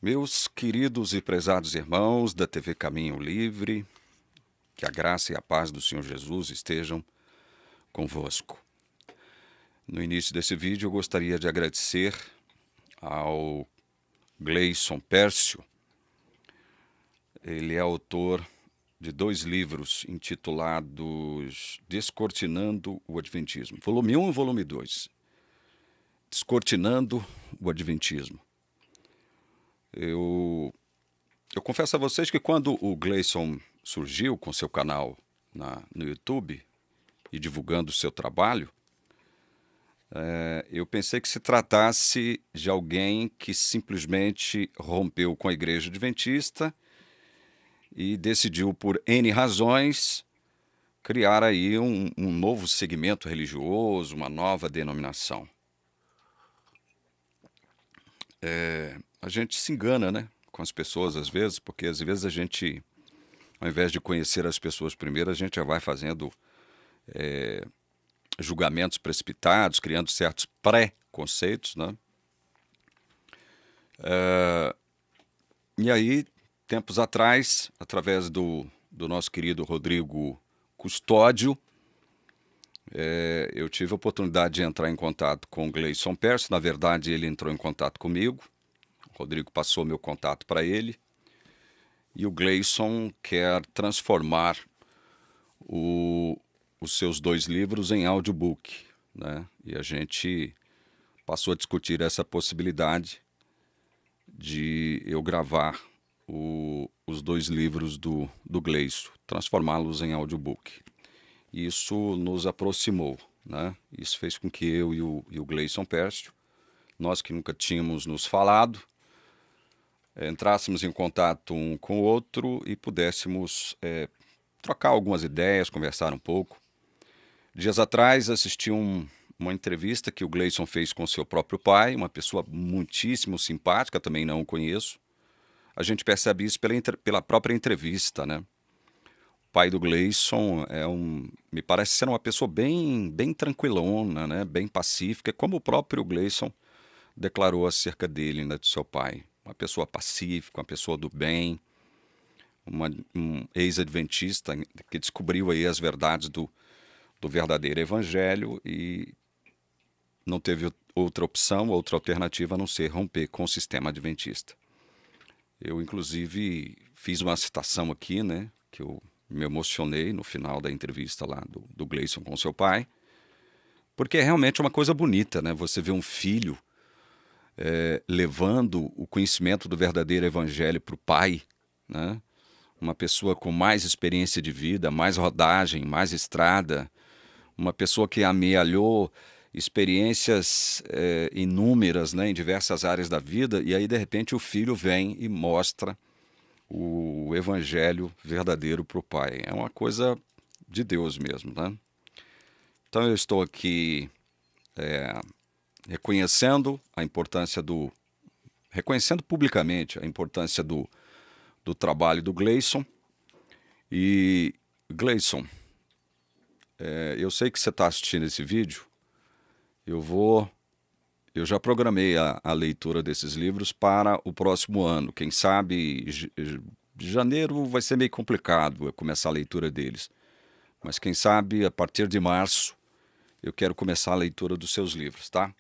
Meus queridos e prezados irmãos da TV Caminho Livre, que a graça e a paz do Senhor Jesus estejam convosco. No início desse vídeo, eu gostaria de agradecer ao Gleison Pércio. Ele é autor de 2 livros intitulados Descortinando o Adventismo, volume 1 e volume 2. Descortinando o Adventismo. Eu confesso a vocês que quando o Gleison surgiu com seu canal no YouTube e divulgando o seu trabalho, eu pensei que se tratasse de alguém que simplesmente rompeu com a Igreja Adventista e decidiu, por N razões, criar aí um novo segmento religioso, uma nova denominação. A gente se engana, né, com as pessoas às vezes, porque às vezes a gente, ao invés de conhecer as pessoas primeiro, a gente já vai fazendo julgamentos precipitados, criando certos pré-conceitos, né? E aí, tempos atrás, através do nosso querido Rodrigo Custódio, eu tive a oportunidade de entrar em contato com o Gleison Pércio. Na verdade, ele entrou em contato comigo. O Rodrigo passou meu contato para ele. E o Gleison quer transformar os seus 2 livros em audiobook, né? E a gente passou a discutir essa possibilidade de eu gravar os 2 livros do Gleison, transformá-los em audiobook. Isso nos aproximou, né? Isso fez com que eu e o Gleison Pércio, nós que nunca tínhamos nos falado, entrássemos em contato um com o outro e pudéssemos trocar algumas ideias, conversar um pouco. Dias atrás assisti uma entrevista que o Gleison fez com seu próprio pai, uma pessoa muitíssimo simpática, também não o conheço. A gente percebe isso pela própria entrevista, né? O pai do Gleison me parece ser uma pessoa bem tranquilona, né? Bem pacífica, como o próprio Gleison declarou acerca dele, né, do seu pai. Uma pessoa pacífica, uma pessoa do bem, um ex-adventista que descobriu aí as verdades do verdadeiro evangelho e não teve outra opção, outra alternativa a não ser romper com o sistema adventista. Eu, inclusive, fiz uma citação aqui, né, que eu me emocionei no final da entrevista lá do Gleison com seu pai, porque é realmente uma coisa bonita, né, você vê um filho levando o conhecimento do verdadeiro evangelho para o pai, né, uma pessoa com mais experiência de vida, mais rodagem, mais estrada, uma pessoa que amealhou experiências inúmeras, né, em diversas áreas da vida, e aí de repente o filho vem e mostra o evangelho verdadeiro para o pai. É uma coisa de Deus mesmo, né? Então eu estou aqui reconhecendo a importância reconhecendo publicamente a importância do trabalho do Gleison. E Gleison, eu sei que você está assistindo esse vídeo. Eu já programei a leitura desses livros para o próximo ano. Quem sabe janeiro vai ser meio complicado eu começar a leitura deles. Mas quem sabe a partir de março eu quero começar a leitura dos seus livros, tá?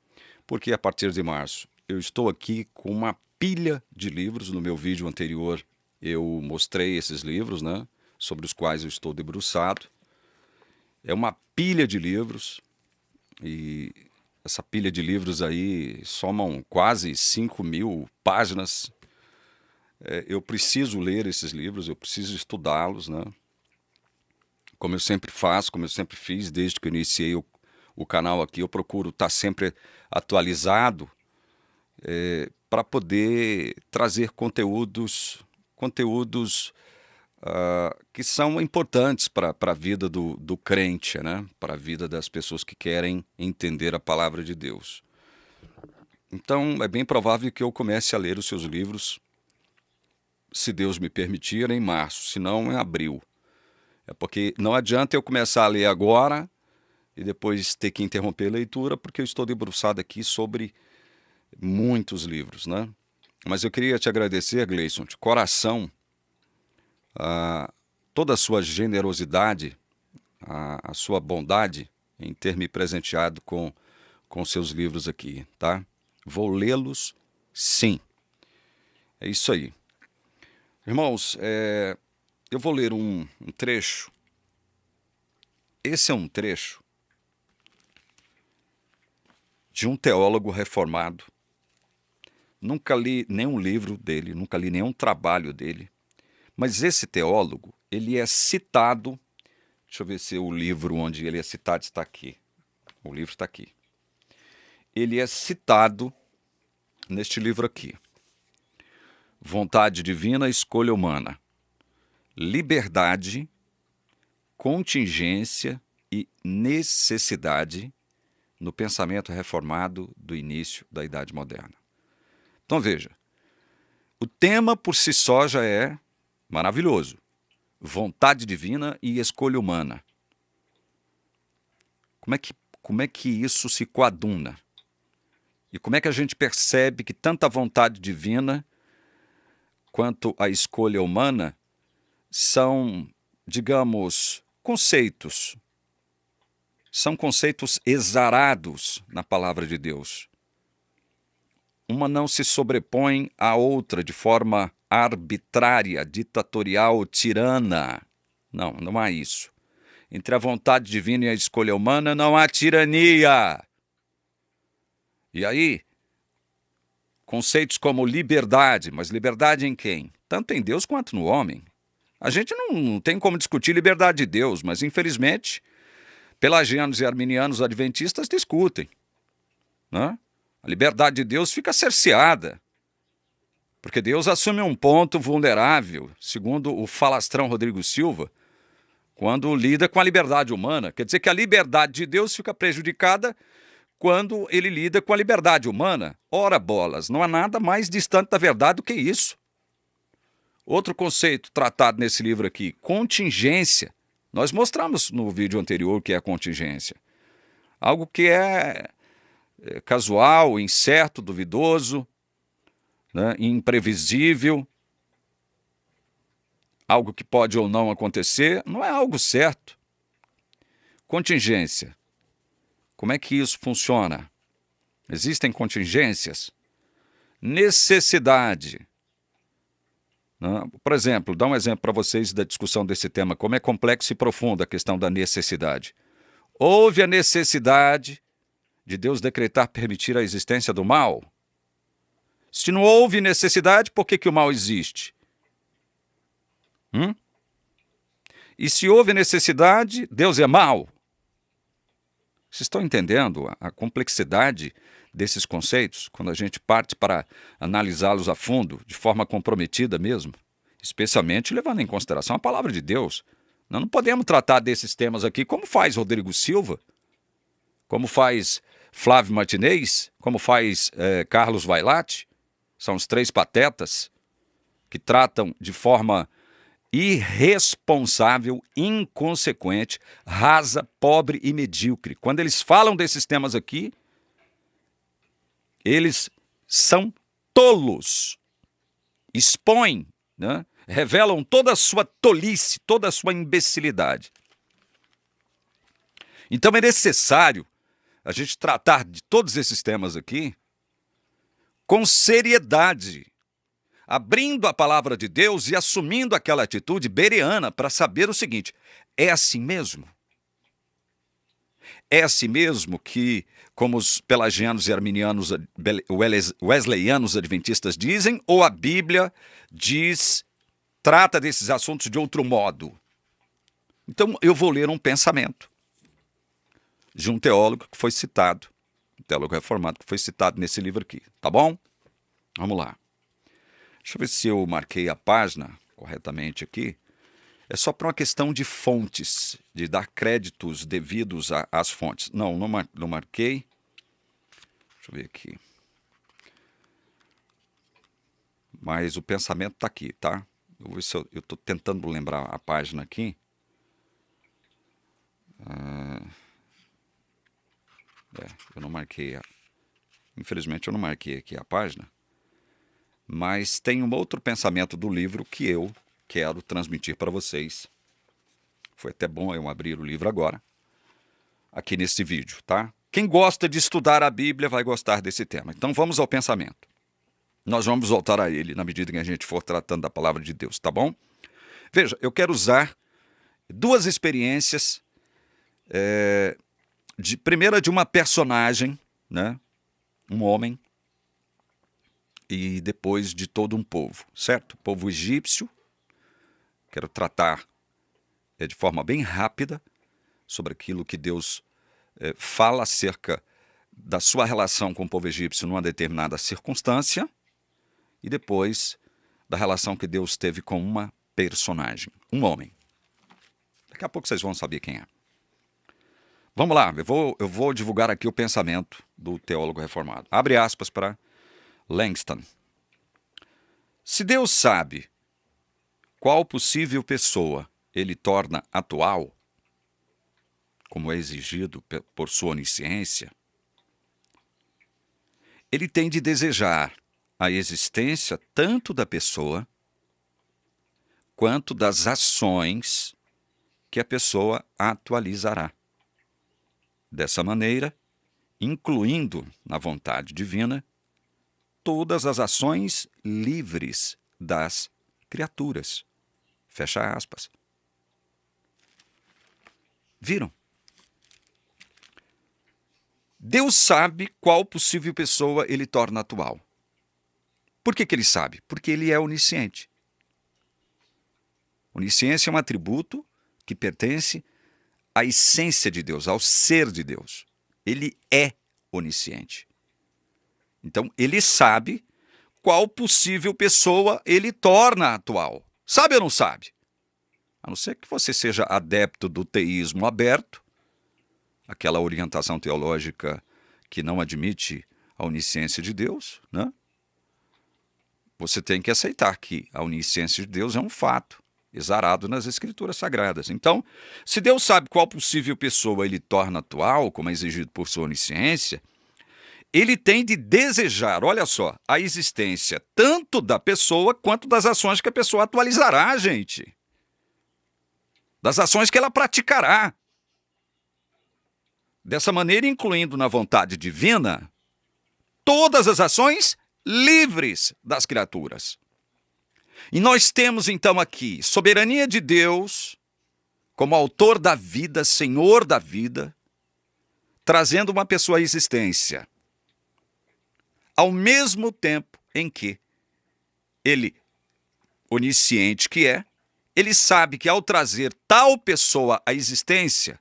Porque a partir de março eu estou aqui com uma pilha de livros. No meu vídeo anterior eu mostrei esses livros, né, sobre os quais eu estou debruçado. É uma pilha de livros e essa pilha de livros aí somam quase 5.000 páginas. Eu preciso ler esses livros, eu preciso estudá-los, né? Como eu sempre faço, como eu sempre fiz desde que eu iniciei o canal aqui, eu procuro estar sempre atualizado para poder trazer conteúdos que são importantes para a vida do crente, né? Para a vida das pessoas que querem entender a palavra de Deus. Então, é bem provável que eu comece a ler os seus livros, se Deus me permitir, em março, se não em abril. É porque não adianta eu começar a ler agora e depois ter que interromper a leitura, porque eu estou debruçado aqui sobre muitos livros, né? Mas eu queria te agradecer, Gleison, de coração, toda a sua generosidade, a sua bondade em ter me presenteado com seus livros aqui, tá? Vou lê-los, sim. É isso aí. Irmãos, eu vou ler um trecho. Esse é um trecho de um teólogo reformado. Nunca li nenhum livro dele, nunca li nenhum trabalho dele. Mas esse teólogo, ele é citado. Deixa eu ver se o livro onde ele é citado está aqui. O livro está aqui. Ele é citado neste livro aqui. Vontade Divina, Escolha Humana. Liberdade, contingência e necessidade no pensamento reformado do início da Idade Moderna. Então veja, o tema por si só já é maravilhoso. Vontade divina e escolha humana. Como é que isso se coaduna? E como é que a gente percebe que tanto a vontade divina quanto a escolha humana são, digamos, conceitos. São conceitos exarados na palavra de Deus. Uma não se sobrepõe à outra de forma arbitrária, ditatorial, tirana. Não, não há isso. Entre a vontade divina e a escolha humana não há tirania. E aí, conceitos como liberdade, mas liberdade em quem? Tanto em Deus quanto no homem. A gente não tem como discutir liberdade de Deus, mas infelizmente, pelagianos e arminianos adventistas discutem, né? A liberdade de Deus fica cerceada, porque Deus assume um ponto vulnerável, segundo o falastrão Rodrigo Silva, quando lida com a liberdade humana. Quer dizer que a liberdade de Deus fica prejudicada quando ele lida com a liberdade humana. Ora bolas, não há nada mais distante da verdade do que isso. Outro conceito tratado nesse livro aqui, contingência. Nós mostramos no vídeo anterior o que é a contingência. Algo que é casual, incerto, duvidoso, né, imprevisível, algo que pode ou não acontecer, não é algo certo. Contingência. Como é que isso funciona? Existem contingências? Necessidade. Né? Por exemplo, dá um exemplo para vocês da discussão desse tema, como é complexo e profundo a questão da necessidade. Houve a necessidade de Deus decretar permitir a existência do mal? Se não houve necessidade, por que o mal existe? E se houve necessidade, Deus é mau? Vocês estão entendendo a complexidade desses conceitos, quando a gente parte para analisá-los a fundo, de forma comprometida mesmo, especialmente levando em consideração a palavra de Deus. Nós não podemos tratar desses temas aqui como faz Rodrigo Silva, como faz Flávio Martinez, como faz Carlos Vailate. São os três patetas que tratam de forma irresponsável, inconsequente, rasa, pobre e medíocre. Quando eles falam desses temas aqui, eles são tolos, expõem, né? Revelam toda a sua tolice, toda a sua imbecilidade. Então é necessário a gente tratar de todos esses temas aqui com seriedade, abrindo a palavra de Deus e assumindo aquela atitude bereana para saber o seguinte: é assim mesmo? É assim mesmo que, como os pelagianos e arminianos wesleyanos adventistas dizem, ou a Bíblia trata desses assuntos de outro modo? Então eu vou ler um pensamento de um teólogo que foi citado, um teólogo reformado que foi citado nesse livro aqui, tá bom? Vamos lá. Deixa eu ver se eu marquei a página corretamente aqui. É só para uma questão de fontes, de dar créditos devidos às fontes. Não marquei. Deixa eu ver aqui. Mas o pensamento está aqui, tá? Eu vou ver se eu estou tentando lembrar a página aqui. Eu não marquei. Infelizmente eu não marquei aqui a página. Mas tem um outro pensamento do livro que eu quero transmitir para vocês. Foi até bom eu abrir o livro agora, aqui nesse vídeo, tá? Quem gosta de estudar a Bíblia vai gostar desse tema. Então vamos ao pensamento. Nós vamos voltar a ele na medida que a gente for tratando da palavra de Deus, tá bom? Veja, eu quero usar duas experiências, primeira de uma personagem, né? Um homem, e depois de todo um povo, certo? O povo egípcio. Quero tratar de forma bem rápida sobre aquilo que Deus fala acerca da sua relação com o povo egípcio numa determinada circunstância e depois da relação que Deus teve com uma personagem, um homem. Daqui a pouco vocês vão saber quem é. Vamos lá, eu vou divulgar aqui o pensamento do teólogo reformado. Abre aspas para Langston. Se Deus sabe qual possível pessoa ele torna atual, como é exigido por sua onisciência, ele tem de desejar a existência tanto da pessoa quanto das ações que a pessoa atualizará. Dessa maneira, incluindo na vontade divina todas as ações livres das criaturas. Fecha aspas. Viram? Deus sabe qual possível pessoa ele torna atual. Por que ele sabe? Porque ele é onisciente. Onisciência é um atributo que pertence à essência de Deus, ao ser de Deus. Ele é onisciente. Então, ele sabe qual possível pessoa ele torna atual. Sabe ou não sabe? A não ser que você seja adepto do teísmo aberto, aquela orientação teológica que não admite a onisciência de Deus, né? Você tem que aceitar que a onisciência de Deus é um fato exarado nas Escrituras Sagradas. Então, se Deus sabe qual possível pessoa ele torna atual, como é exigido por sua onisciência, ele tem de desejar, olha só, a existência tanto da pessoa quanto das ações que a pessoa atualizará, gente. Das ações que ela praticará. Dessa maneira, incluindo na vontade divina todas as ações livres das criaturas. E nós temos então aqui soberania de Deus como autor da vida, senhor da vida, trazendo uma pessoa à existência. Ao mesmo tempo em que ele, onisciente que é, ele sabe que ao trazer tal pessoa à existência,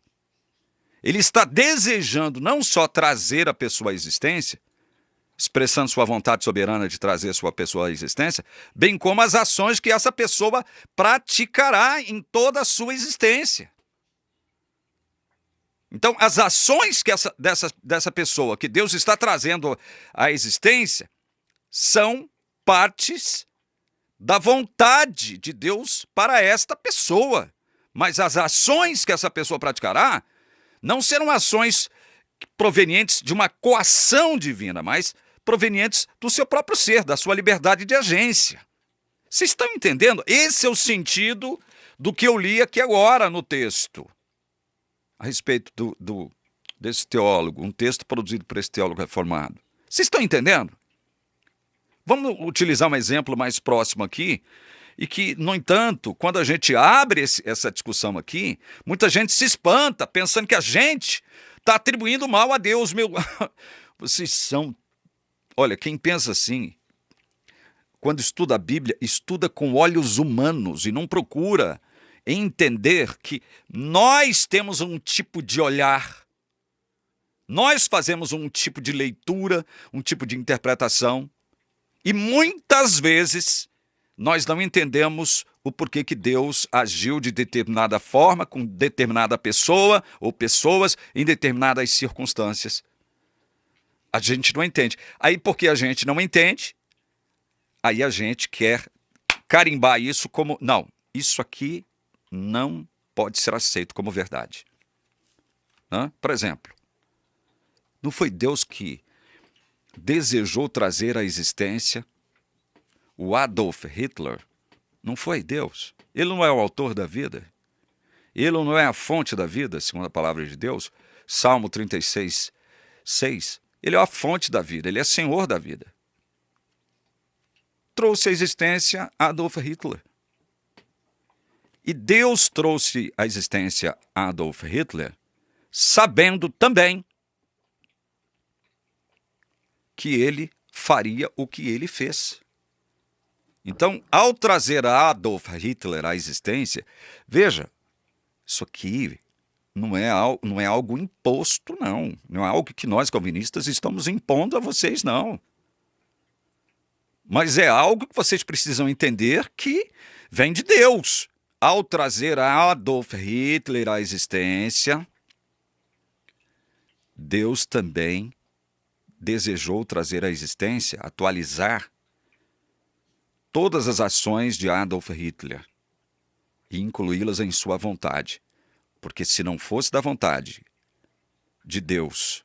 ele está desejando não só trazer a pessoa à existência, expressando sua vontade soberana de trazer sua pessoa à existência, bem como as ações que essa pessoa praticará em toda a sua existência. Então, as ações que dessa pessoa que Deus está trazendo à existência são partes da vontade de Deus para esta pessoa. Mas as ações que essa pessoa praticará não serão ações provenientes de uma coação divina, mas provenientes do seu próprio ser, da sua liberdade de agência. Vocês estão entendendo? Esse é o sentido do que eu li aqui agora no texto, a respeito desse teólogo, um texto produzido por esse teólogo reformado. Vocês estão entendendo? Vamos utilizar um exemplo mais próximo aqui, e que, no entanto, quando a gente abre essa discussão aqui, muita gente se espanta, pensando que a gente está atribuindo mal a Deus. Vocês são... Olha, quem pensa assim, quando estuda a Bíblia, estuda com olhos humanos e não procura entender que nós temos um tipo de olhar, nós fazemos um tipo de leitura, um tipo de interpretação, e muitas vezes nós não entendemos o porquê que Deus agiu de determinada forma, com determinada pessoa ou pessoas em determinadas circunstâncias. A gente não entende. Aí, porque a gente não entende, aí a gente quer carimbar isso como... Não, isso aqui não pode ser aceito como verdade. Por exemplo, não foi Deus que desejou trazer à existência o Adolf Hitler não foi Deus. Ele não é o autor da vida. Ele não é a fonte da vida, segundo a palavra de Deus. Salmo 36, 6. Ele é a fonte da vida, ele é senhor da vida. Trouxe à existência Adolf Hitler. E Deus trouxe à existência Adolf Hitler sabendo também que ele faria o que ele fez. Então, ao trazer Adolf Hitler à existência, veja, isso aqui não é algo imposto, não. Não é algo que nós, calvinistas, estamos impondo a vocês, não. Mas é algo que vocês precisam entender que vem de Deus. Ao trazer Adolf Hitler à existência, Deus também desejou trazer à existência, atualizar todas as ações de Adolf Hitler e incluí-las em sua vontade. Porque se não fosse da vontade de Deus,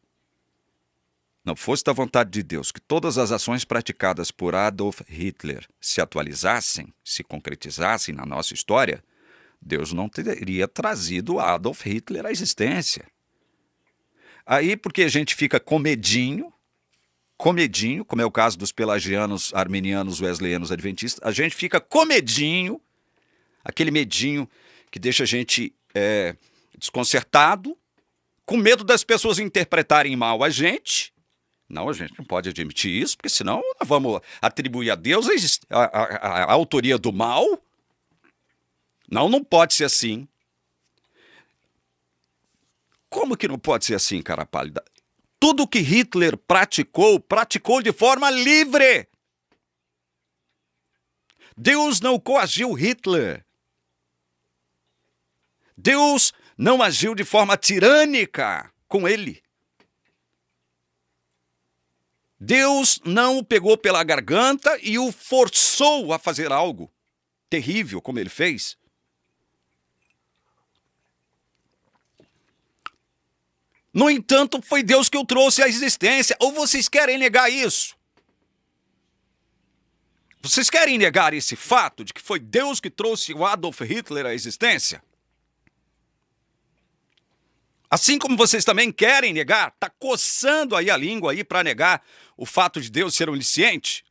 não fosse da vontade de Deus que todas as ações praticadas por Adolf Hitler se atualizassem, se concretizassem na nossa história, Deus não teria trazido Adolf Hitler à existência. Aí, porque a gente fica com medinho, como é o caso dos pelagianos, arminianos, wesleyanos, adventistas, a gente fica com medinho, aquele medinho que deixa a gente desconcertado, com medo das pessoas interpretarem mal a gente. Não, a gente não pode admitir isso, porque senão nós vamos atribuir a Deus a autoria do mal. Não, não pode ser assim. Como que não pode ser assim, cara pálida? Tudo que Hitler praticou de forma livre. Deus não coagiu Hitler. Deus não agiu de forma tirânica com ele. Deus não o pegou pela garganta e o forçou a fazer algo terrível como ele fez. No entanto, foi Deus que o trouxe à existência. Ou vocês querem negar isso? Vocês querem negar esse fato de que foi Deus que trouxe o Adolf Hitler à existência? Assim como vocês também querem negar, tá coçando aí a língua aí para negar o fato de Deus ser onisciente?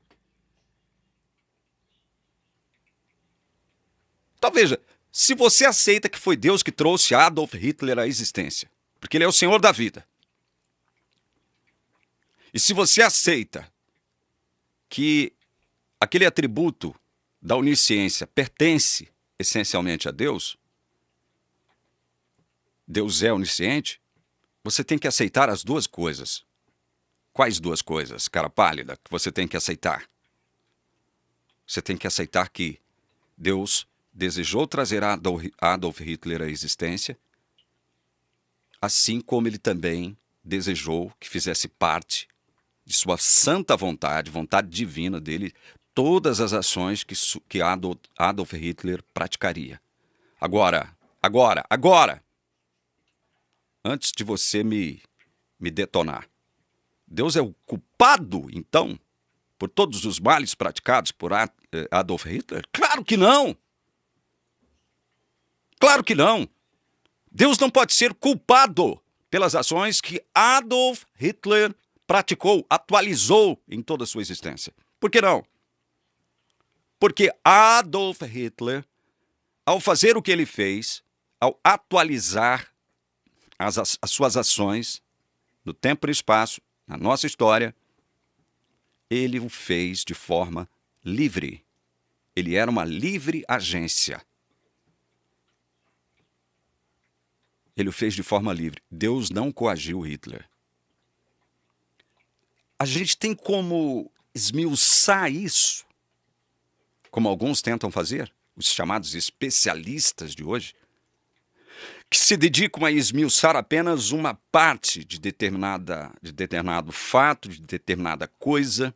Então veja, se você aceita que foi Deus que trouxe Adolf Hitler à existência, porque ele é o Senhor da vida, e se você aceita que aquele atributo da onisciência pertence essencialmente a Deus, Deus é onisciente, você tem que aceitar as duas coisas. Quais duas coisas, cara pálida, que você tem que aceitar? Você tem que aceitar que Deus desejou trazer Adolf Hitler à existência, assim como ele também desejou que fizesse parte de sua santa vontade, vontade divina dele, todas as ações que Adolf Hitler praticaria. Agora, antes de você me detonar, Deus é o culpado, então, por todos os males praticados por Adolf Hitler? Claro que não! Claro que não! Deus não pode ser culpado pelas ações que Adolf Hitler praticou, atualizou em toda a sua existência. Por que não? Porque Adolf Hitler, ao fazer o que ele fez, ao atualizar as suas ações no tempo e no espaço, na nossa história, ele o fez de forma livre. Ele era uma livre agência. Ele o fez de forma livre. Deus não coagiu Hitler. A gente tem como esmiuçar isso, como alguns tentam fazer, os chamados especialistas de hoje, que se dedicam a esmiuçar apenas uma parte de determinado fato, de determinada coisa.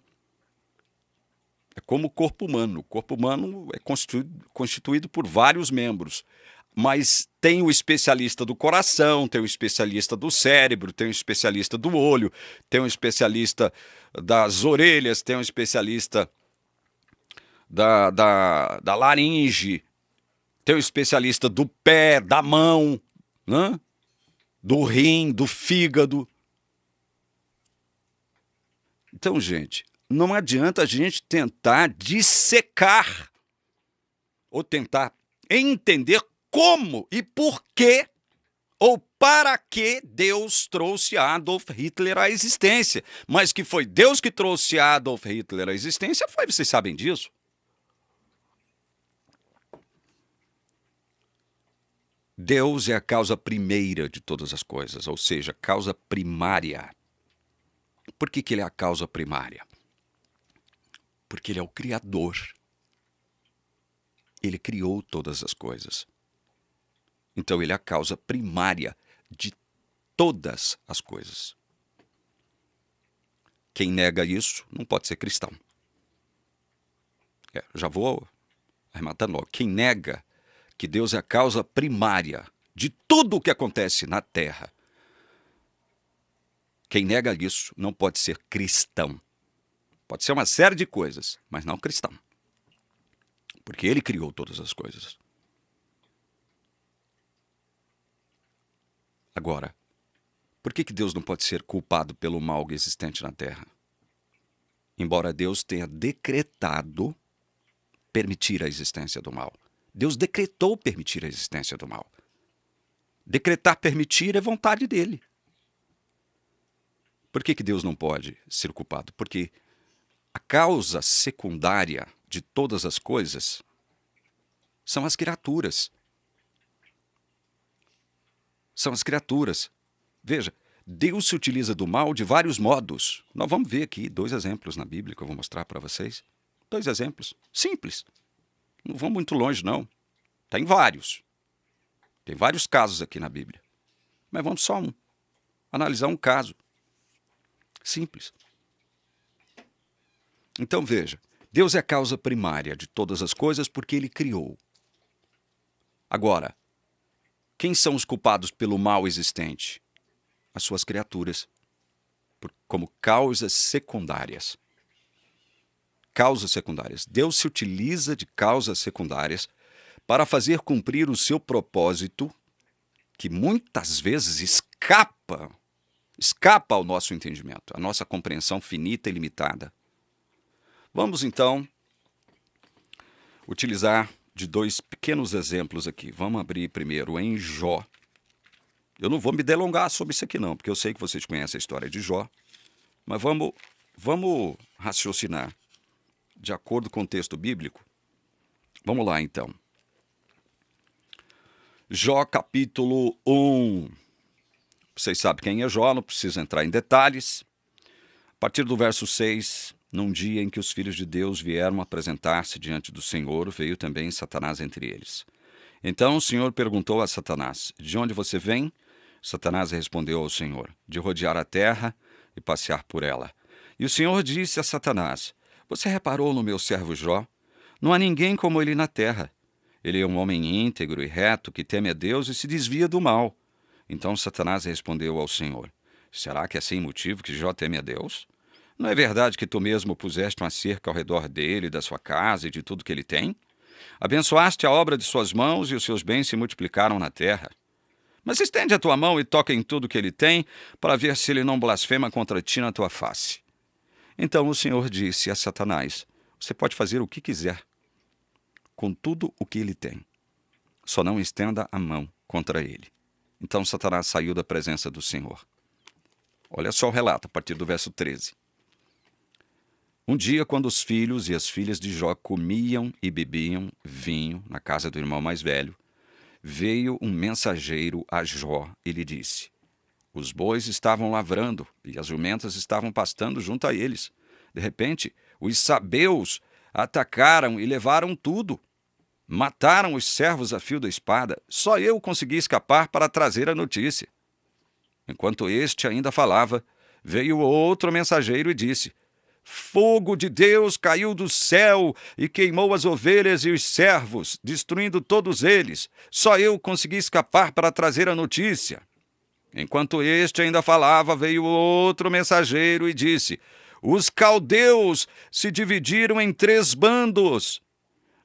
É como o corpo humano. O corpo humano é constituído por vários membros. Mas tem o especialista do coração, tem o especialista do cérebro, tem o especialista do olho, tem o especialista das orelhas, tem o especialista da laringe, tem um especialista do pé, da mão, né? Do rim, do fígado. Então, gente, não adianta a gente tentar dissecar ou tentar entender como e por que ou para que Deus trouxe Adolf Hitler à existência. Mas que foi Deus que trouxe Adolf Hitler à existência, vocês sabem disso. Deus é a causa primeira de todas as coisas, ou seja, causa primária. Por que ele é a causa primária? Porque ele é o Criador. Ele criou todas as coisas. Então ele é a causa primária de todas as coisas. Quem nega isso não pode ser cristão. Já vou arrematando logo. Quem nega que Deus é a causa primária de tudo o que acontece na Terra, quem nega isso não pode ser cristão. Pode ser uma série de coisas, mas não cristão. Porque ele criou todas as coisas. Agora, por que Deus não pode ser culpado pelo mal existente na Terra? Embora Deus tenha decretado permitir a existência do mal. Deus decretou permitir a existência do mal. Decretar permitir é vontade dele. Por que Deus não pode ser culpado? Porque a causa secundária de todas as coisas são as criaturas. São as criaturas. Veja, Deus se utiliza do mal de vários modos. Nós vamos ver aqui 2 exemplos na Bíblia que eu vou mostrar para vocês. 2 exemplos simples. Não vão muito longe, não. Tem vários. Tem vários casos aqui na Bíblia. Mas vamos só analisar um caso. Simples. Então veja, Deus é a causa primária de todas as coisas porque ele criou. Agora, quem são os culpados pelo mal existente? As suas criaturas, como causas secundárias. Causas secundárias. Deus se utiliza de causas secundárias para fazer cumprir o seu propósito, que muitas vezes escapa ao nosso entendimento, à nossa compreensão finita e limitada. Vamos, então, utilizar de 2 pequenos exemplos aqui. Vamos abrir primeiro em Jó. Eu não vou me delongar sobre isso aqui não, porque eu sei que vocês conhecem a história de Jó, mas vamos raciocinar de acordo com o texto bíblico. Vamos lá, então. Jó, capítulo 1. Vocês sabem quem é Jó, não preciso entrar em detalhes. A partir do verso 6, num dia em que os filhos de Deus vieram apresentar-se diante do Senhor, veio também Satanás entre eles. Então o Senhor perguntou a Satanás: de onde você vem? Satanás respondeu ao Senhor: de rodear a terra e passear por ela. E o Senhor disse a Satanás: você reparou no meu servo Jó? Não há ninguém como ele na terra. Ele é um homem íntegro e reto, que teme a Deus e se desvia do mal. Então Satanás respondeu ao Senhor: será que é sem motivo que Jó teme a Deus? Não é verdade que tu mesmo puseste uma cerca ao redor dele, da sua casa e de tudo que ele tem? Abençoaste a obra de suas mãos e os seus bens se multiplicaram na terra. Mas estende a tua mão e toca em tudo que ele tem, para ver se ele não blasfema contra ti na tua face. Então o Senhor disse a Satanás: você pode fazer o que quiser com tudo o que ele tem. Só não estenda a mão contra ele. Então Satanás saiu da presença do Senhor. Olha só o relato, a partir do verso 13. Um dia, quando os filhos e as filhas de Jó comiam e bebiam vinho na casa do irmão mais velho, veio um mensageiro a Jó e lhe disse: os bois estavam lavrando e as jumentas estavam pastando junto a eles. De repente, os sabeus atacaram e levaram tudo. Mataram os servos a fio da espada. Só eu consegui escapar para trazer a notícia. Enquanto este ainda falava, veio outro mensageiro e disse: fogo de Deus caiu do céu e queimou as ovelhas e os servos, destruindo todos eles. Só eu consegui escapar para trazer a notícia. Enquanto este ainda falava, veio outro mensageiro e disse: Os caldeus se dividiram em 3 bandos,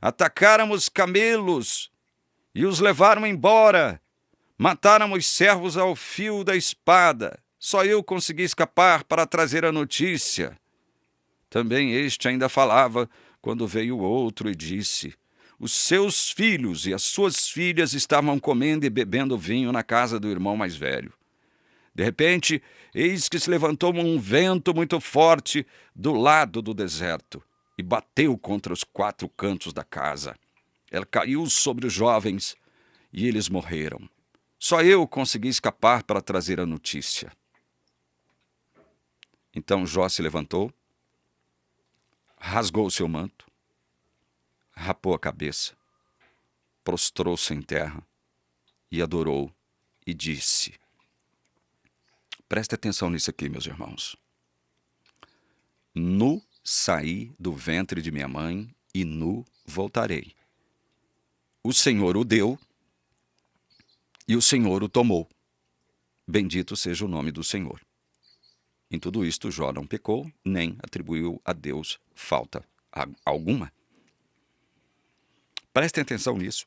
atacaram os camelos e os levaram embora. Mataram os servos ao fio da espada. Só eu consegui escapar para trazer a notícia. Também este ainda falava quando veio outro e disse: os seus filhos e as suas filhas estavam comendo e bebendo vinho na casa do irmão mais velho. De repente, eis que se levantou um vento muito forte do lado do deserto e bateu contra os 4 cantos da casa. Ela caiu sobre os jovens e eles morreram. Só eu consegui escapar para trazer a notícia. Então Jó se levantou, rasgou o seu manto, rapou a cabeça, prostrou-se em terra e adorou e disse: preste atenção nisso aqui, meus irmãos. Nu saí do ventre de minha mãe e nu voltarei. O Senhor o deu e o Senhor o tomou. Bendito seja o nome do Senhor. Em tudo isto, Jó não pecou, nem atribuiu a Deus falta alguma. Prestem atenção nisso,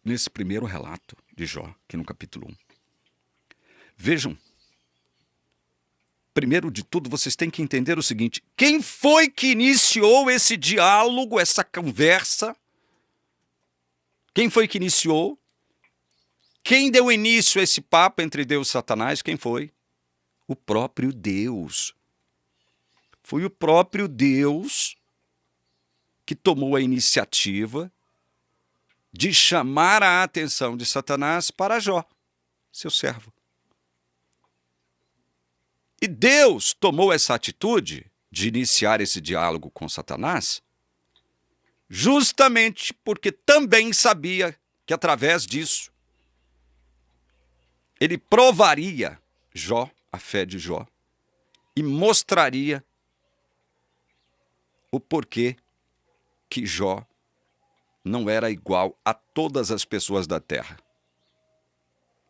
nesse primeiro relato de Jó, aqui no capítulo 1. Vejam, primeiro de tudo, vocês têm que entender o seguinte: quem foi que iniciou esse diálogo, essa conversa? Quem foi que iniciou? Quem deu início a esse papo entre Deus e Satanás? Quem foi? O próprio Deus. Foi o próprio Deus que tomou a iniciativa de chamar a atenção de Satanás para Jó, seu servo. E Deus tomou essa atitude de iniciar esse diálogo com Satanás justamente porque também sabia que através disso ele provaria Jó, a fé de Jó, e mostraria o porquê que Jó não era igual a todas as pessoas da terra.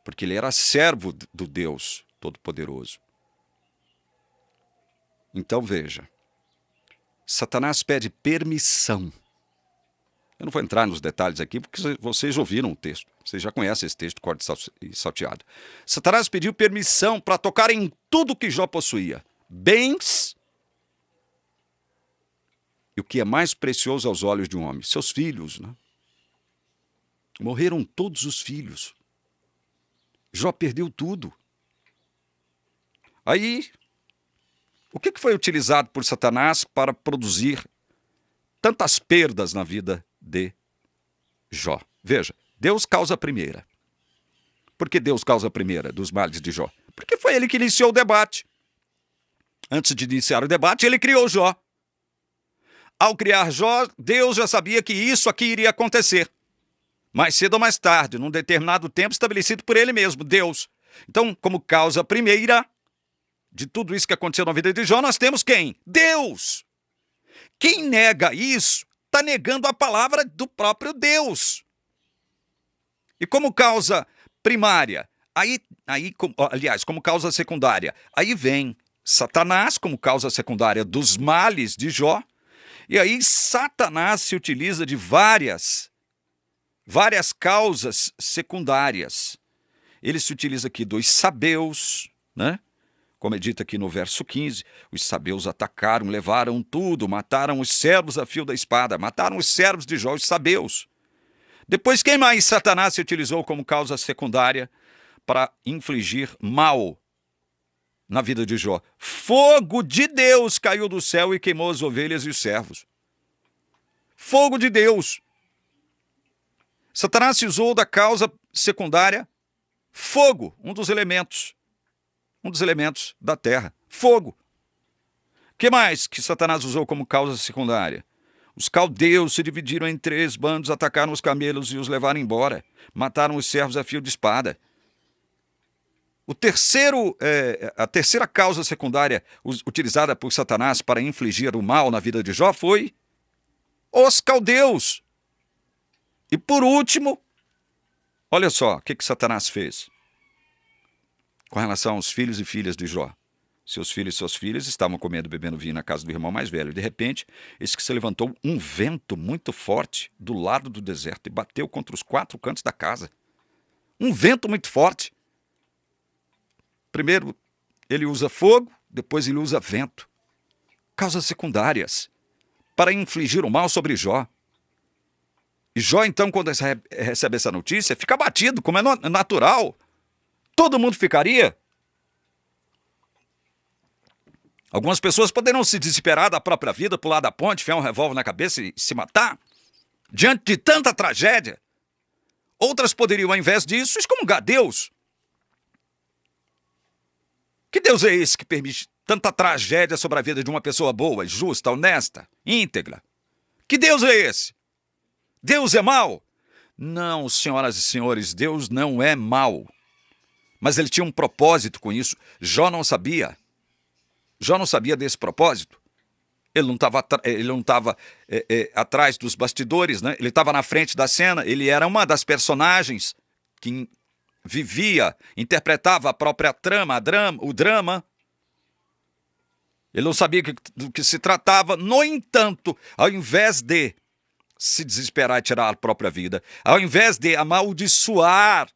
Porque ele era servo do Deus Todo-Poderoso. Então veja, Satanás pede permissão. Eu não vou entrar nos detalhes aqui, porque vocês ouviram o texto. Vocês já conhecem esse texto, corte e salteado. Satanás pediu permissão para tocar em tudo que Jó possuía. Bens e o que é mais precioso aos olhos de um homem, seus filhos, né? Morreram todos os filhos. Jó perdeu tudo. Aí, o que foi utilizado por Satanás para produzir tantas perdas na vida de Jó? Veja, Deus causa a primeira. Por que Deus causa a primeira dos males de Jó? Porque foi ele que iniciou o debate. Antes de iniciar o debate, ele criou Jó. Ao criar Jó, Deus já sabia que isso aqui iria acontecer. Mais cedo ou mais tarde, num determinado tempo estabelecido por ele mesmo, Deus. Então, como causa primeira de tudo isso que aconteceu na vida de Jó, nós temos quem? Deus! Quem nega isso, está negando a palavra do próprio Deus. E como causa primária, como causa secundária, aí vem Satanás como causa secundária dos males de Jó, e aí Satanás se utiliza de várias causas secundárias. Ele se utiliza aqui dos sabeus, né? Como é dito aqui no verso 15, os sabeus atacaram, levaram tudo, mataram os servos a fio da espada, mataram os servos de Jó, os sabeus. Depois, quem mais Satanás se utilizou como causa secundária para infligir mal na vida de Jó? Fogo de Deus caiu do céu e queimou as ovelhas e os servos. Fogo de Deus. Satanás se usou da causa secundária, fogo, um dos elementos da terra, fogo. O que mais que Satanás usou como causa secundária? Os caldeus se dividiram em 3 bandos, atacaram os camelos e os levaram embora. Mataram os servos a fio de espada. A terceira causa secundária utilizada por Satanás para infligir o mal na vida de Jó foi os caldeus. E por último, olha só o que Satanás fez com relação aos filhos e filhas de Jó. Seus filhos e suas filhas estavam comendo e bebendo vinho na casa do irmão mais velho. De repente, eis que se levantou um vento muito forte do lado do deserto e bateu contra os 4 cantos da casa. Um vento muito forte. Primeiro ele usa fogo, depois ele usa vento. Causas secundárias para infligir o mal sobre Jó. E Jó, então, quando recebe essa notícia, fica abatido, como é natural. Todo mundo ficaria. Algumas pessoas poderão se desesperar da própria vida, pular da ponte, enfiar um revólver na cabeça e se matar, diante de tanta tragédia. Outras poderiam, ao invés disso, excomungar Deus. Que Deus é esse que permite tanta tragédia sobre a vida de uma pessoa boa, justa, honesta, íntegra? Que Deus é esse? Deus é mau? Não, senhoras e senhores, Deus não é mau. Mas ele tinha um propósito com isso. Jó não sabia. Jó não sabia desse propósito. Ele não estava atrás dos bastidores, né? Ele estava na frente da cena. Ele era uma das personagens que vivia, interpretava a própria trama, o drama. Ele não sabia do que se tratava. No entanto, ao invés de se desesperar e tirar a própria vida, ao invés de amaldiçoar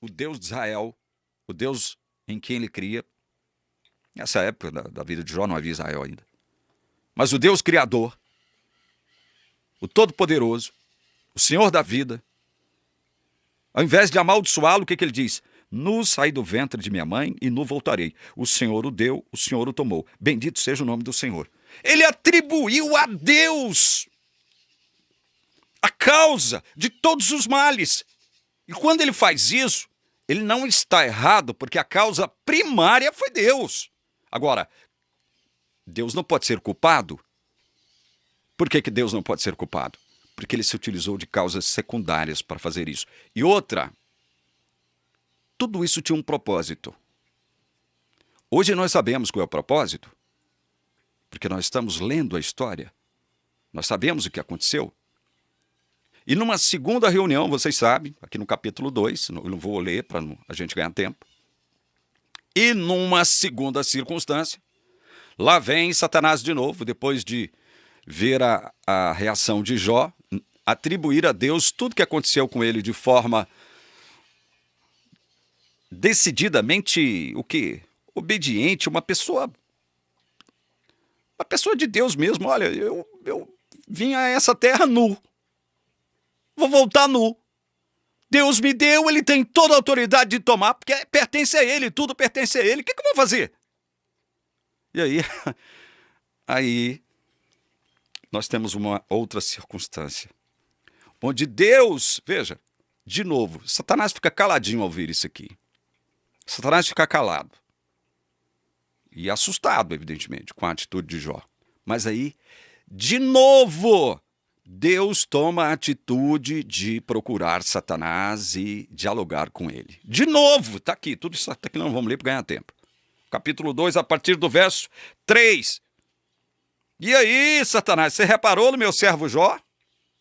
o Deus de Israel, o Deus em quem ele cria, nessa época da vida de Jó não havia Israel ainda, mas o Deus Criador, o Todo-Poderoso, o Senhor da vida, ao invés de amaldiçoá-lo, o que ele diz? Nu saí do ventre de minha mãe e nu voltarei. O Senhor o deu, o Senhor o tomou. Bendito seja o nome do Senhor. Ele atribuiu a Deus a causa de todos os males. E quando ele faz isso, ele não está errado, porque a causa primária foi Deus. Agora, Deus não pode ser culpado. Por que Deus não pode ser culpado? Porque ele se utilizou de causas secundárias para fazer isso. E outra, tudo isso tinha um propósito. Hoje nós sabemos qual é o propósito, porque nós estamos lendo a história. Nós sabemos o que aconteceu. E numa segunda reunião, vocês sabem, aqui no capítulo 2, eu não vou ler para a gente ganhar tempo. E numa segunda circunstância, lá vem Satanás de novo, depois de ver a reação de Jó, atribuir a Deus tudo que aconteceu com ele de forma decididamente, obediente, uma pessoa de Deus mesmo. Olha, eu vim a essa terra nu, vou voltar nu. Deus me deu, ele tem toda a autoridade de tomar, porque pertence a ele, tudo pertence a ele. O que eu vou fazer? E aí nós temos uma outra circunstância, onde Deus, veja, de novo, Satanás fica caladinho ao ouvir isso aqui. Satanás fica calado. E assustado, evidentemente, com a atitude de Jó. Mas aí, de novo, Deus toma a atitude de procurar Satanás e dialogar com ele. De novo, está aqui, tudo isso aqui não vamos ler para ganhar tempo. Capítulo 2, a partir do verso 3. E aí, Satanás, você reparou no meu servo Jó?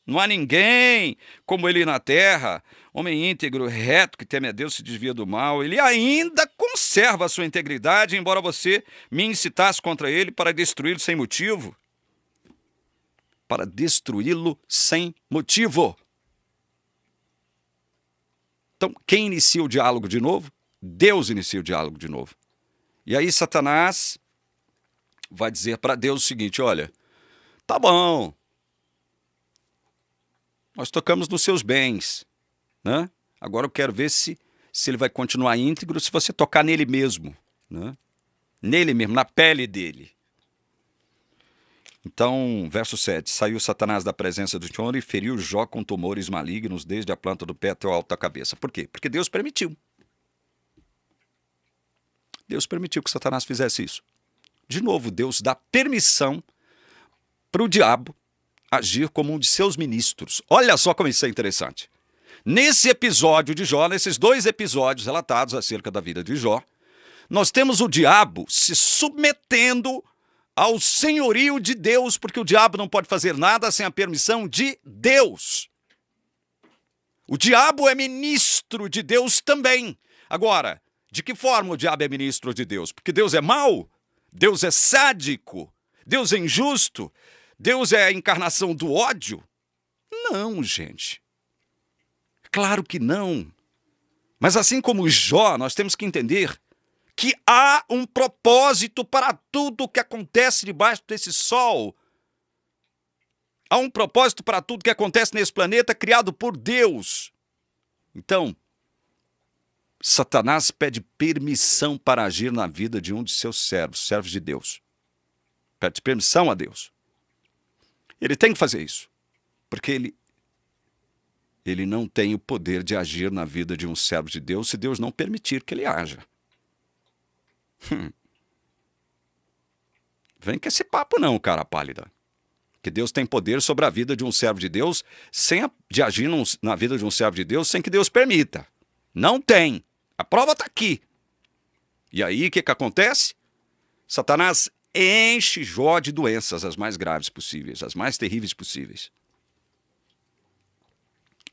Não há ninguém como ele na terra, homem íntegro, reto, que teme a Deus, se desvia do mal. Ele ainda conserva a sua integridade, embora você me incitasse contra ele para destruí-lo sem motivo. Para destruí-lo sem motivo. Então, quem inicia o diálogo de novo? Deus inicia o diálogo de novo. E aí Satanás vai dizer para Deus o seguinte: olha, tá bom, nós tocamos nos seus bens, né? Agora eu quero ver se ele vai continuar íntegro se você tocar nele mesmo, né? Nele mesmo, na pele dele. Então, verso 7, saiu Satanás da presença do Senhor e feriu Jó com tumores malignos desde a planta do pé até o alto da cabeça. Por quê? Porque Deus permitiu. Deus permitiu que Satanás fizesse isso. De novo, Deus dá permissão para o diabo agir como um de seus ministros. Olha só como isso é interessante. Nesse episódio de Jó, nesses 2 episódios relatados acerca da vida de Jó, nós temos o diabo se submetendo ao senhorio de Deus, porque o diabo não pode fazer nada sem a permissão de Deus. O diabo é ministro de Deus também. Agora, De que forma o diabo é ministro de Deus? Porque Deus é mau? Deus é sádico? Deus é injusto? Deus é a encarnação do ódio? Não, gente. Claro que não. Mas assim como Jó, nós temos que entender que há um propósito para tudo que acontece debaixo desse sol. Há um propósito para tudo que acontece nesse planeta criado por Deus. Então, Satanás pede permissão para agir na vida de um de seus servos de Deus. Pede permissão a Deus. Ele tem que fazer isso, porque ele não tem o poder de agir na vida de um servo de Deus se Deus não permitir que ele haja. Vem com esse papo não, cara pálida. Que Deus tem poder sobre a vida de um servo de Deus de agir na vida de um servo de Deus sem que Deus permita. Não tem. A prova está aqui. E aí, o que acontece? Satanás enche Jó de doenças, as mais graves possíveis, as mais terríveis possíveis.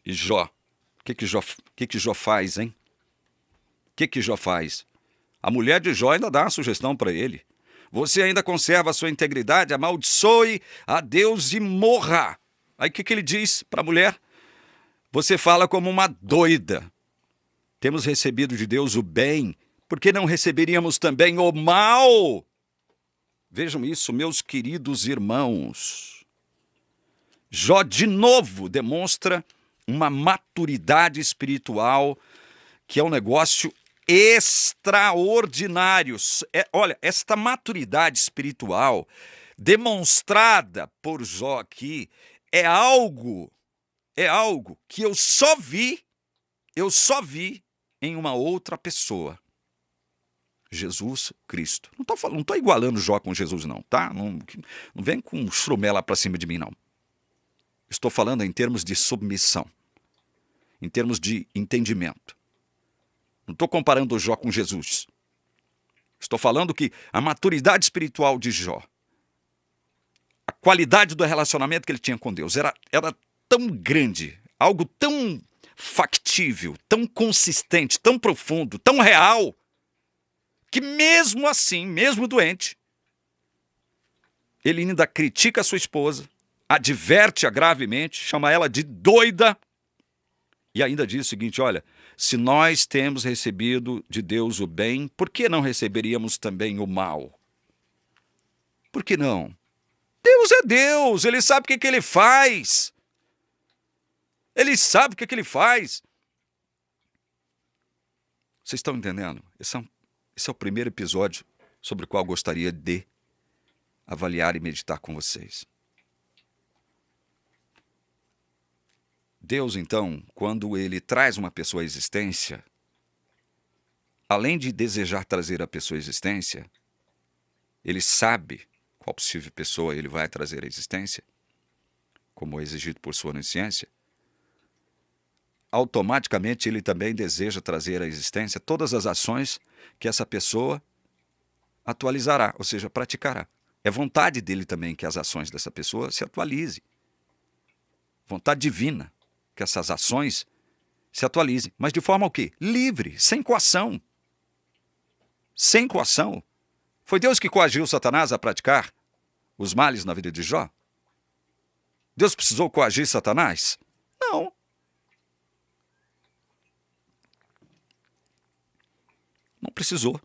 E Jó, o que Jó faz, hein? O que Jó faz? A mulher de Jó ainda dá uma sugestão para ele. Você ainda conserva a sua integridade, amaldiçoe a Deus e morra. Aí o que ele diz para a mulher? Você fala como uma doida. Temos recebido de Deus o bem, por que não receberíamos também o mal? Vejam isso, meus queridos irmãos. Jó, de novo, demonstra uma maturidade espiritual que é um negócio extraordinário. Olha, esta maturidade espiritual demonstrada por Jó aqui é algo que eu só vi em uma outra pessoa. Jesus Cristo. Não estou igualando Jó com Jesus, não, tá? Não vem com churumela para cima de mim, não. Estou falando em termos de submissão, em termos de entendimento. Não estou comparando Jó com Jesus. Estou falando que a maturidade espiritual de Jó, a qualidade do relacionamento que ele tinha com Deus era tão grande, algo tão factível, tão consistente, tão profundo, tão real, que mesmo assim, mesmo doente, ele ainda critica a sua esposa, adverte-a gravemente, chama ela de doida e ainda diz o seguinte, olha, se nós temos recebido de Deus o bem, por que não receberíamos também o mal? Por que não? Deus é Deus, ele sabe o que ele faz. Ele sabe o que ele faz. Vocês estão entendendo? Esse é o primeiro episódio sobre o qual gostaria de avaliar e meditar com vocês. Deus, então, quando ele traz uma pessoa à existência, além de desejar trazer a pessoa à existência, ele sabe qual possível pessoa ele vai trazer à existência, como é exigido por sua onisciência. Automaticamente ele também deseja trazer à existência todas as ações que essa pessoa atualizará, ou seja, praticará. É vontade dele também que as ações dessa pessoa se atualizem. Vontade divina que essas ações se atualizem. Mas de forma o quê? Livre, sem coação. Sem coação. Foi Deus que coagiu Satanás a praticar os males na vida de Jó? Deus precisou coagir Satanás? Não. Não precisou.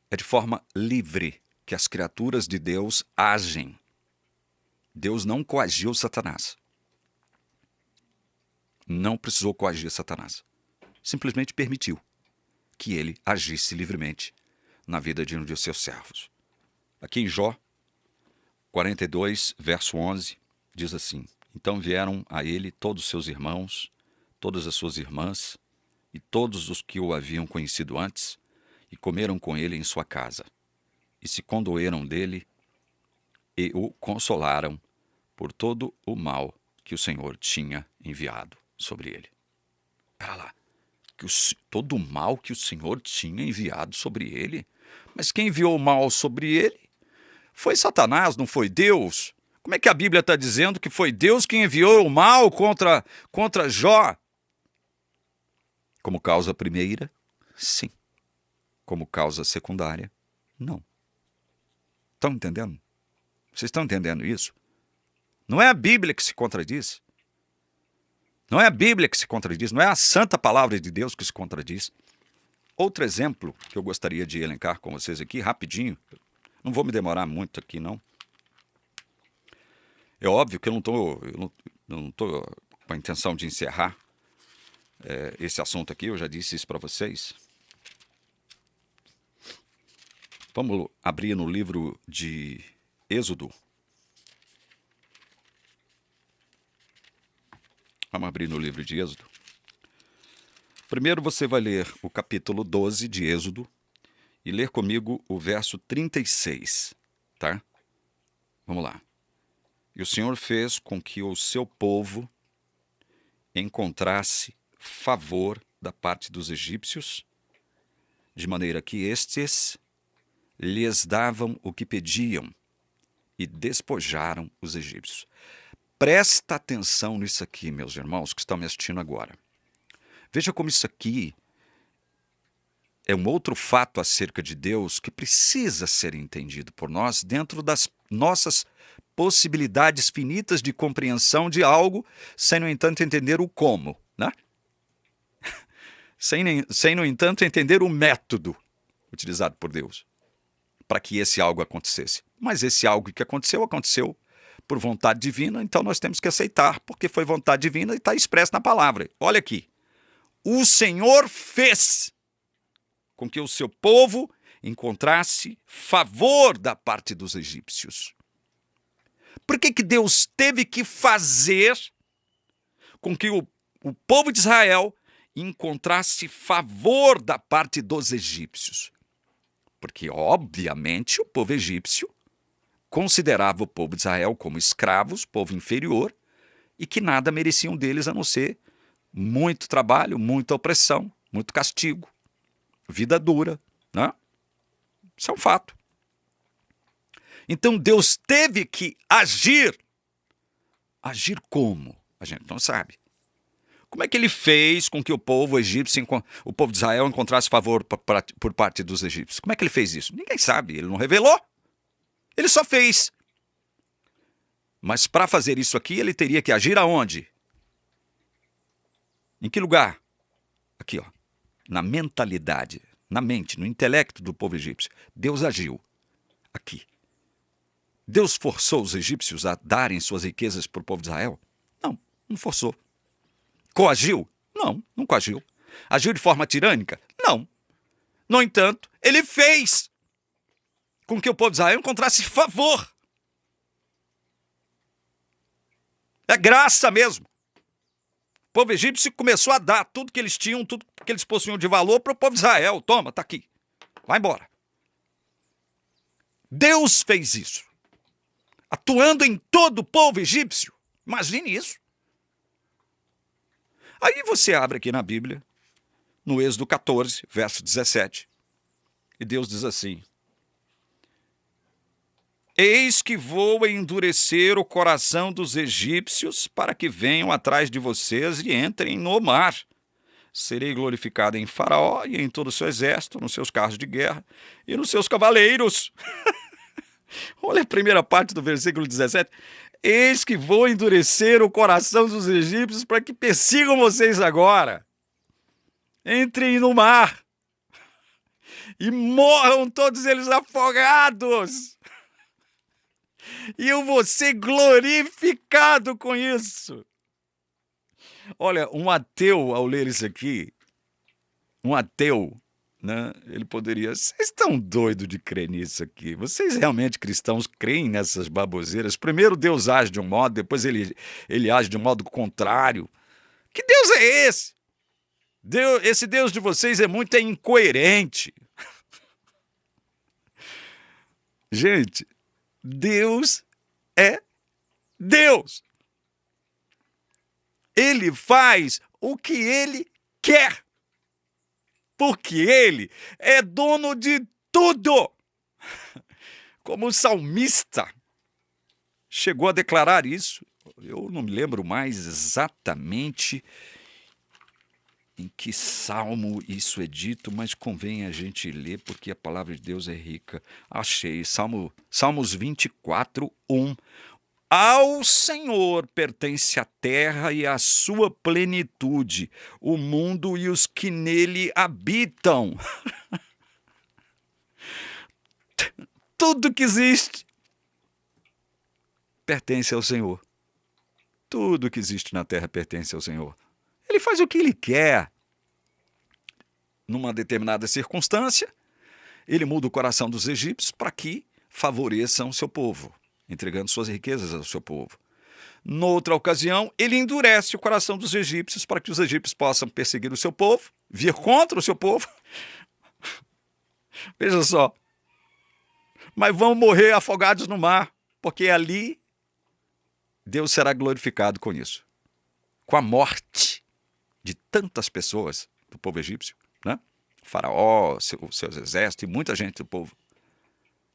É de forma livre que as criaturas de Deus agem. Deus não coagiu Satanás. Não precisou coagir Satanás. Simplesmente permitiu que ele agisse livremente na vida de um de seus servos. Aqui em Jó 42, verso 11, diz assim: Então vieram a ele todos os seus irmãos, todas as suas irmãs, e todos os que o haviam conhecido antes, e comeram com ele em sua casa, e se condoeram dele, e o consolaram por todo o mal que o Senhor tinha enviado sobre ele. Espera lá, todo o mal que o Senhor tinha enviado sobre ele? Mas quem enviou o mal sobre ele foi Satanás, não foi Deus? Como é que a Bíblia está dizendo que foi Deus quem enviou o mal contra Jó? Como causa primeira, sim. Como causa secundária, não. Estão entendendo? Vocês estão entendendo isso? Não é a Bíblia que se contradiz. Não é a Bíblia que se contradiz. Não é a santa palavra de Deus que se contradiz. Outro exemplo que eu gostaria de elencar com vocês aqui, rapidinho. Não vou me demorar muito aqui, não. É óbvio que eu não estou com a intenção de encerrar esse assunto aqui. Eu já disse isso para vocês. Vamos abrir no livro de Êxodo. Vamos abrir no livro de Êxodo. Primeiro você vai ler o capítulo 12 de Êxodo e ler comigo o verso 36, tá? Vamos lá. E o Senhor fez com que o seu povo encontrasse favor da parte dos egípcios, de maneira que estes lhes davam o que pediam e despojaram os egípcios. Presta atenção nisso aqui, meus irmãos que estão me assistindo agora. Veja como isso aqui é um outro fato acerca de Deus que precisa ser entendido por nós dentro das nossas possibilidades finitas de compreensão de algo, sem, no entanto, entender o como, né? Sem, no entanto, entender o método utilizado por Deus para que esse algo acontecesse. Mas esse algo que aconteceu por vontade divina, então nós temos que aceitar, porque foi vontade divina e está expresso na palavra. Olha aqui. O Senhor fez com que o seu povo encontrasse favor da parte dos egípcios. Por que Deus teve que fazer com que o povo de Israel encontrasse favor da parte dos egípcios? Porque, obviamente, o povo egípcio considerava o povo de Israel como escravos, povo inferior, e que nada mereciam deles a não ser muito trabalho, muita opressão, muito castigo, vida dura, né? Isso é um fato. Então Deus teve que agir. Agir como? A gente não sabe. Como é que ele fez com que o povo egípcio, o povo de Israel encontrasse favor por parte dos egípcios? Como é que ele fez isso? Ninguém sabe, ele não revelou. Ele só fez. Mas para fazer isso aqui, ele teria que agir aonde? Em que lugar? Aqui, ó. Na mentalidade, na mente, no intelecto do povo egípcio. Deus agiu aqui. Deus forçou os egípcios a darem suas riquezas para o povo de Israel? Não, não forçou. Coagiu? Não, não coagiu. Agiu de forma tirânica? Não. No entanto, ele fez com que o povo de Israel encontrasse favor. É graça mesmo. O povo egípcio começou a dar tudo que eles tinham, tudo que eles possuíam de valor para o povo de Israel. Toma, tá aqui. Vai embora. Deus fez isso. Atuando em todo o povo egípcio. Imagine isso. Aí você abre aqui na Bíblia, no Êxodo 14, verso 17. E Deus diz assim: eis que vou endurecer o coração dos egípcios para que venham atrás de vocês e entrem no mar. Serei glorificado em Faraó e em todo o seu exército, nos seus carros de guerra e nos seus cavaleiros. Olha a primeira parte do versículo 17. Eis que vou endurecer o coração dos egípcios para que persigam vocês agora. Entrem no mar e morram todos eles afogados. E eu vou ser glorificado com isso. Olha, um ateu, ao ler isso aqui, um ateu, né, ele poderia... Vocês estão doidos de crer nisso aqui? Vocês realmente cristãos creem nessas baboseiras? Primeiro Deus age de um modo, depois ele age de um modo contrário. Que Deus é esse? Esse Deus de vocês é muito incoerente. Gente, Deus é Deus. Ele faz o que ele quer. Porque ele é dono de tudo. Como o salmista chegou a declarar isso, eu não me lembro mais exatamente em que salmo isso é dito, mas convém a gente ler porque a palavra de Deus é rica. Achei, Salmos 24, 1. Ao Senhor pertence a terra e a sua plenitude, o mundo e os que nele habitam. Tudo que existe pertence ao Senhor. Tudo que existe na terra pertence ao Senhor. Ele faz o que ele quer. Numa determinada circunstância, ele muda o coração dos egípcios para que favoreçam o seu povo, entregando suas riquezas ao seu povo. Noutra ocasião, ele endurece o coração dos egípcios para que os egípcios possam perseguir o seu povo, vir contra o seu povo. Veja só. Mas vão morrer afogados no mar, porque ali Deus será glorificado com isso. Com a morte de tantas pessoas do povo egípcio, né? O faraó, seus exércitos e muita gente do povo.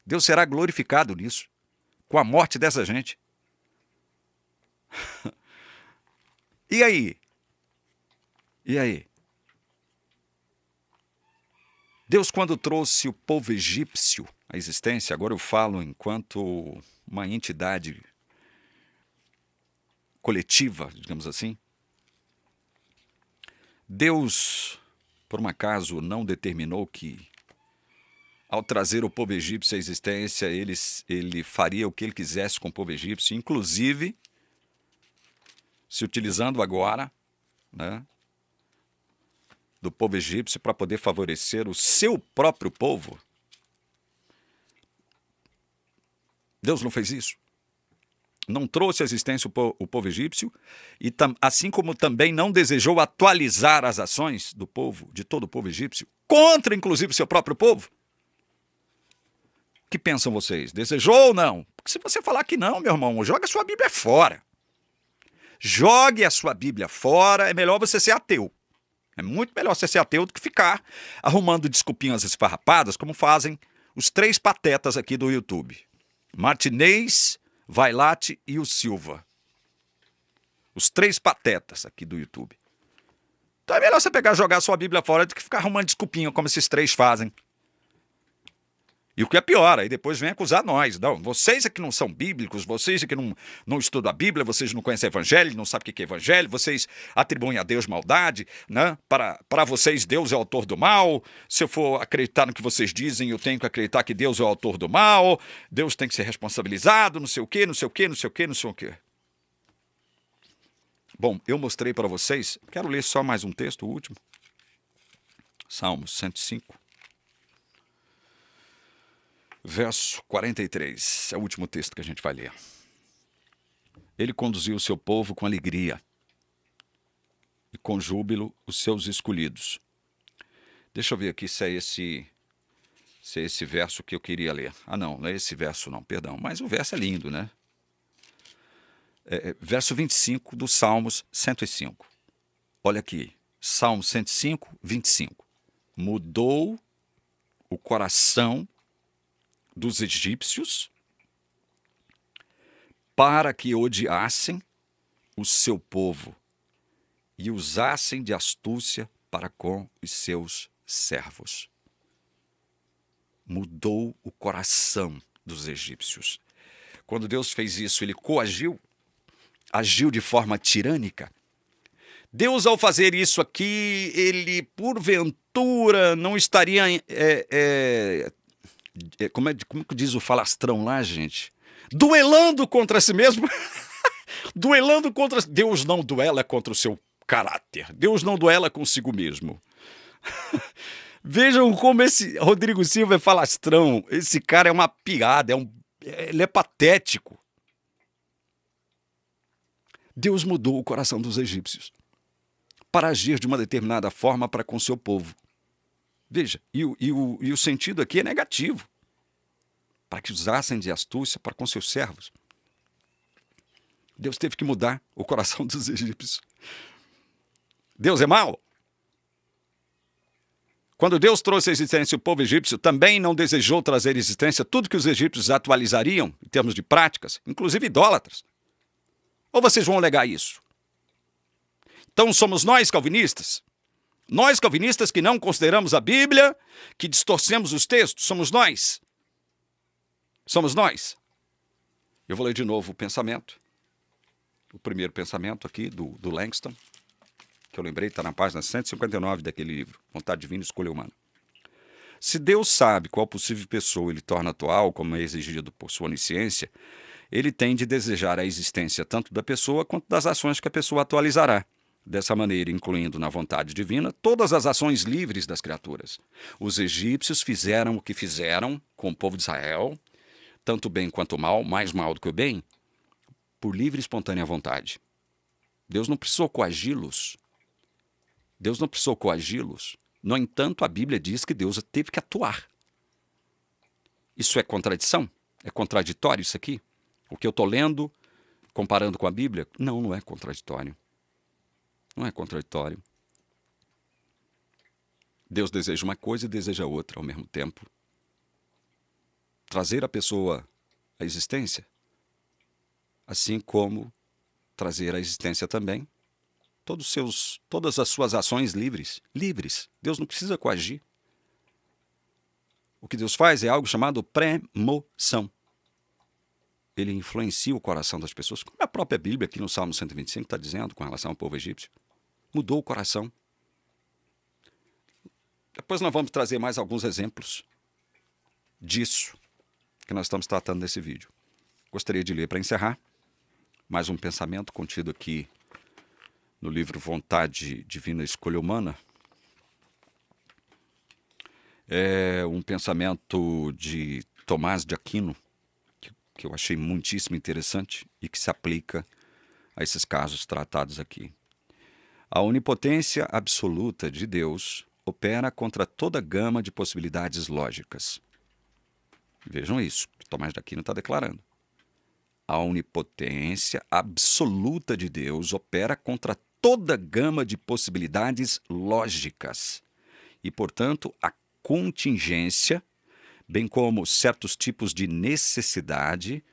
Deus será glorificado nisso, com a morte dessa gente. E aí? E aí? Deus, quando trouxe o povo egípcio à existência, agora eu falo enquanto uma entidade coletiva, digamos assim, Deus, por um acaso, não determinou que, ao trazer o povo egípcio à existência, ele faria o que ele quisesse com o povo egípcio, inclusive se utilizando agora, né, do povo egípcio para poder favorecer o seu próprio povo. Deus não fez isso. Não trouxe à existência o povo egípcio, e assim como também não desejou atualizar as ações do povo, de todo o povo egípcio, contra inclusive o seu próprio povo. O que pensam vocês? Desejou ou não? Porque se você falar que não, meu irmão, joga a sua Bíblia fora. Jogue a sua Bíblia fora, é melhor você ser ateu. É muito melhor você ser ateu do que ficar arrumando desculpinhas esfarrapadas, como fazem os 3 patetas aqui do YouTube. Martinez, Vailate e o Silva. Os 3 patetas aqui do YouTube. Então é melhor você pegar e jogar a sua Bíblia fora do que ficar arrumando desculpinha, como esses 3 fazem. E o que é pior, aí depois vem acusar nós. Não, vocês é que não são bíblicos, vocês é que não estudam a Bíblia, vocês não conhecem o Evangelho, não sabem o que é Evangelho, vocês atribuem a Deus maldade, né? Para vocês Deus é o autor do mal. Se eu for acreditar no que vocês dizem, eu tenho que acreditar que Deus é o autor do mal, Deus tem que ser responsabilizado, não sei o quê, não sei o quê, não sei o quê, não sei o quê. Bom, eu mostrei para vocês, quero ler só mais um texto, o último. Salmos 105. Verso 43, é o último texto que a gente vai ler. Ele conduziu o seu povo com alegria e com júbilo os seus escolhidos. Deixa eu ver aqui se é esse verso que eu queria ler. Ah, não é esse verso não, perdão. Mas o verso é lindo, né? Verso 25 do Salmos 105. Olha aqui, Salmo 105, 25. Mudou o coração dos egípcios para que odiassem o seu povo e usassem de astúcia para com os seus servos. Mudou o coração dos egípcios. Quando Deus fez isso, ele coagiu, agiu de forma tirânica. Deus, ao fazer isso aqui, ele, porventura, não estaria... como que diz o falastrão lá, gente? Duelando contra si mesmo. Duelando contra... Deus não duela contra o seu caráter. Deus não duela consigo mesmo. Vejam como esse Rodrigo Silva é falastrão. Esse cara é uma piada, ele é patético. Deus mudou o coração dos egípcios para agir de uma determinada forma para com seu povo. Veja, e o sentido aqui é negativo. Para que usassem de astúcia para com seus servos. Deus teve que mudar o coração dos egípcios. Deus é mau? Quando Deus trouxe à existência o povo egípcio, também não desejou trazer à existência tudo que os egípcios atualizariam em termos de práticas, inclusive idólatras. Ou vocês vão alegar isso? Então somos nós calvinistas Nós, calvinistas, que não consideramos a Bíblia, que distorcemos os textos, somos nós. Somos nós. Eu vou ler de novo o pensamento. O primeiro pensamento aqui do Langston, que eu lembrei, está na página 159 daquele livro, Vontade Divina e Escolha Humana. Se Deus sabe qual possível pessoa ele torna atual, como é exigido por sua onisciência, ele tem de desejar a existência tanto da pessoa quanto das ações que a pessoa atualizará. Dessa maneira, incluindo na vontade divina todas as ações livres das criaturas. Os egípcios fizeram o que fizeram com o povo de Israel, tanto bem quanto mal, mais mal do que o bem, por livre e espontânea vontade. Deus não precisou coagi-los. Deus não precisou coagi-los. No entanto, a Bíblia diz que Deus teve que atuar. Isso é contradição? É contraditório isso aqui? O que eu estou lendo, comparando com a Bíblia? Não, não é contraditório. Não é contraditório. Deus deseja uma coisa e deseja outra ao mesmo tempo. Trazer a pessoa à existência, assim como trazer à existência também todas as suas ações livres. Livres. Deus não precisa coagir. O que Deus faz é algo chamado pré-moção. Ele influencia o coração das pessoas, como a própria Bíblia, aqui no Salmo 125, está dizendo com relação ao povo egípcio. Mudou o coração. Depois nós vamos trazer mais alguns exemplos disso que nós estamos tratando nesse vídeo. Gostaria de ler para encerrar mais um pensamento contido aqui no livro Vontade Divina e Escolha Humana. É um pensamento de Tomás de Aquino, que eu achei muitíssimo interessante e que se aplica a esses casos tratados aqui. A onipotência absoluta de Deus opera contra toda gama de possibilidades lógicas. Vejam isso, que Tomás de Aquino está declarando. A onipotência absoluta de Deus opera contra toda gama de possibilidades lógicas e, portanto, a contingência, bem como certos tipos de necessidade,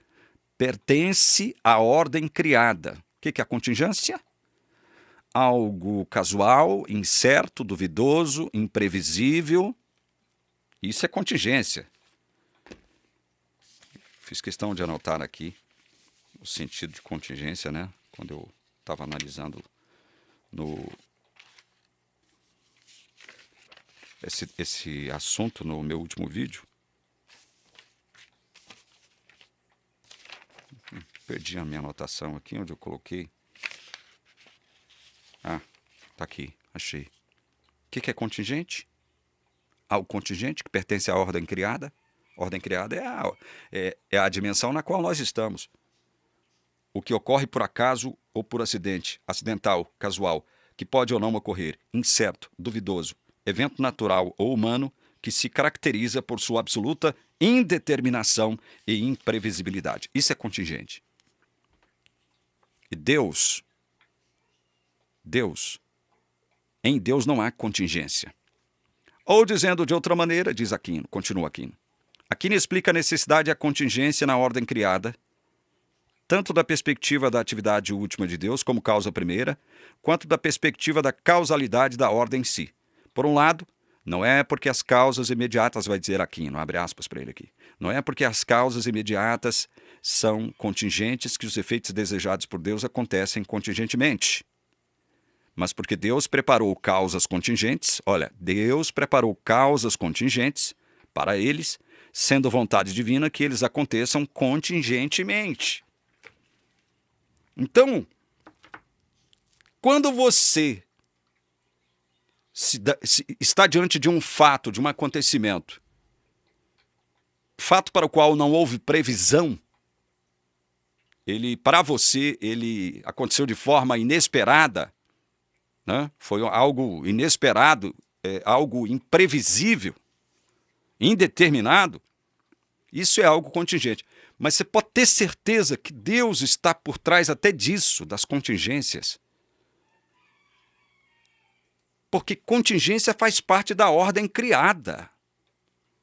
pertence à ordem criada. O que é a contingência? Algo casual, incerto, duvidoso, imprevisível. Isso é contingência. Fiz questão de anotar aqui o sentido de contingência, né? Quando eu estava analisando esse assunto no meu último vídeo. Perdi a minha anotação aqui, onde eu coloquei. Ah, tá aqui, achei. O que é contingente? Algo contingente que pertence à ordem criada. Ordem criada é a dimensão na qual nós estamos. O que ocorre por acaso ou por acidente, acidental, casual, que pode ou não ocorrer, incerto, duvidoso, evento natural ou humano, que se caracteriza por sua absoluta indeterminação e imprevisibilidade. Isso é contingente. E em Deus não há contingência. Ou dizendo de outra maneira, diz Aquino, continua Aquino. Aquino explica a necessidade e a contingência na ordem criada, tanto da perspectiva da atividade última de Deus como causa primeira, quanto da perspectiva da causalidade da ordem em si. Por um lado, não é porque as causas imediatas, vai dizer Aquino, abre aspas para ele aqui, não é porque as causas imediatas são contingentes que os efeitos desejados por Deus acontecem contingentemente. Mas porque Deus preparou causas contingentes, olha, Deus preparou causas contingentes para eles, sendo vontade divina que eles aconteçam contingentemente. Então, quando você está diante de um fato, de um acontecimento, fato para o qual não houve previsão, para você, ele aconteceu de forma inesperada, né? Foi algo inesperado, algo imprevisível, indeterminado, isso é algo contingente. Mas você pode ter certeza que Deus está por trás até disso, das contingências. Porque contingência faz parte da ordem criada.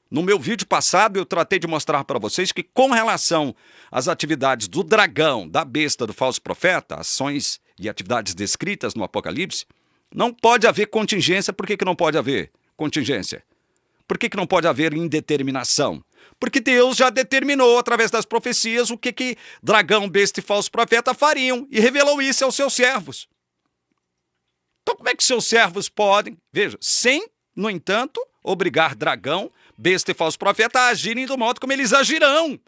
No meu vídeo passado, eu tratei de mostrar para vocês que, com relação às atividades do dragão, da besta, do falso profeta, ações e atividades descritas no Apocalipse, Não pode haver contingência. Por que não pode haver contingência? Por que não pode haver indeterminação? Porque Deus já determinou, através das profecias, o que dragão, besta e falso profeta fariam, e revelou isso aos seus servos. Então, como é que seus servos podem, veja, sem, no entanto, obrigar dragão, besta e falso profeta a agirem do modo como eles agirão?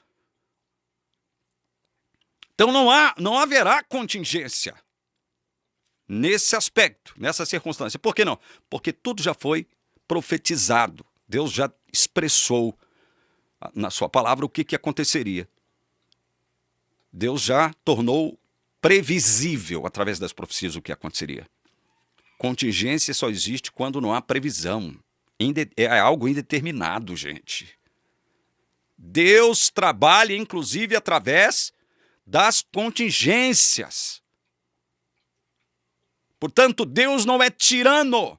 Então, não haverá contingência nesse aspecto, nessa circunstância. Por que não? Porque tudo já foi profetizado. Deus já expressou na sua palavra o que aconteceria. Deus já tornou previsível, através das profecias, o que aconteceria. Contingência só existe quando não há previsão. É algo indeterminado, gente. Deus trabalha, inclusive, através das contingências. Portanto, Deus não é tirano.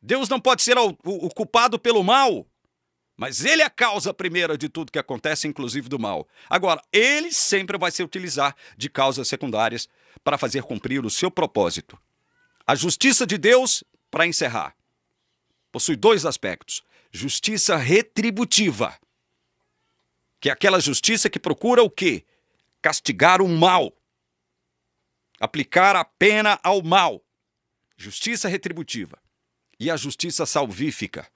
Deus não pode ser o culpado pelo mal. Mas ele é a causa primeira de tudo que acontece, inclusive do mal. Agora, ele sempre vai se utilizar de causas secundárias para fazer cumprir o seu propósito. A justiça de Deus, para encerrar, possui dois aspectos. Justiça retributiva, que é aquela justiça que procura o quê? Castigar o mal. Aplicar a pena ao mal. Justiça retributiva. E a justiça salvífica,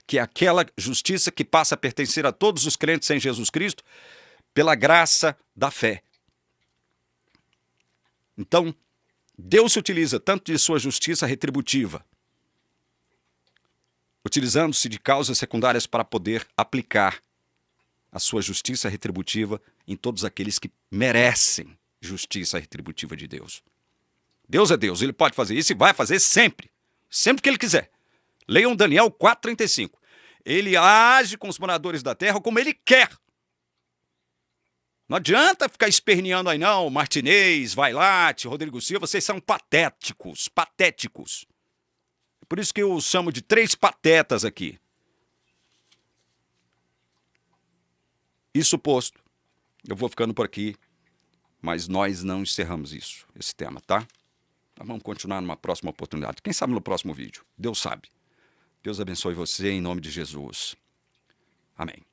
que é aquela justiça que passa a pertencer a todos os crentes em Jesus Cristo pela graça da fé. Então, Deus se utiliza tanto de sua justiça retributiva, utilizando-se de causas secundárias para poder aplicar a sua justiça retributiva em todos aqueles que merecem justiça retributiva de Deus. Deus é Deus, ele pode fazer isso e vai fazer sempre, sempre que ele quiser. Leiam Daniel 4,35. Ele age com os moradores da terra como ele quer. Não adianta ficar esperneando aí não, Martinez, Vailate, Rodrigo Silva, vocês são patéticos, patéticos. Por isso que eu chamo de 3 patetas aqui. Isso posto, eu vou ficando por aqui, mas nós não encerramos esse tema, tá? Nós vamos continuar numa próxima oportunidade. Quem sabe no próximo vídeo? Deus sabe. Deus abençoe você em nome de Jesus. Amém.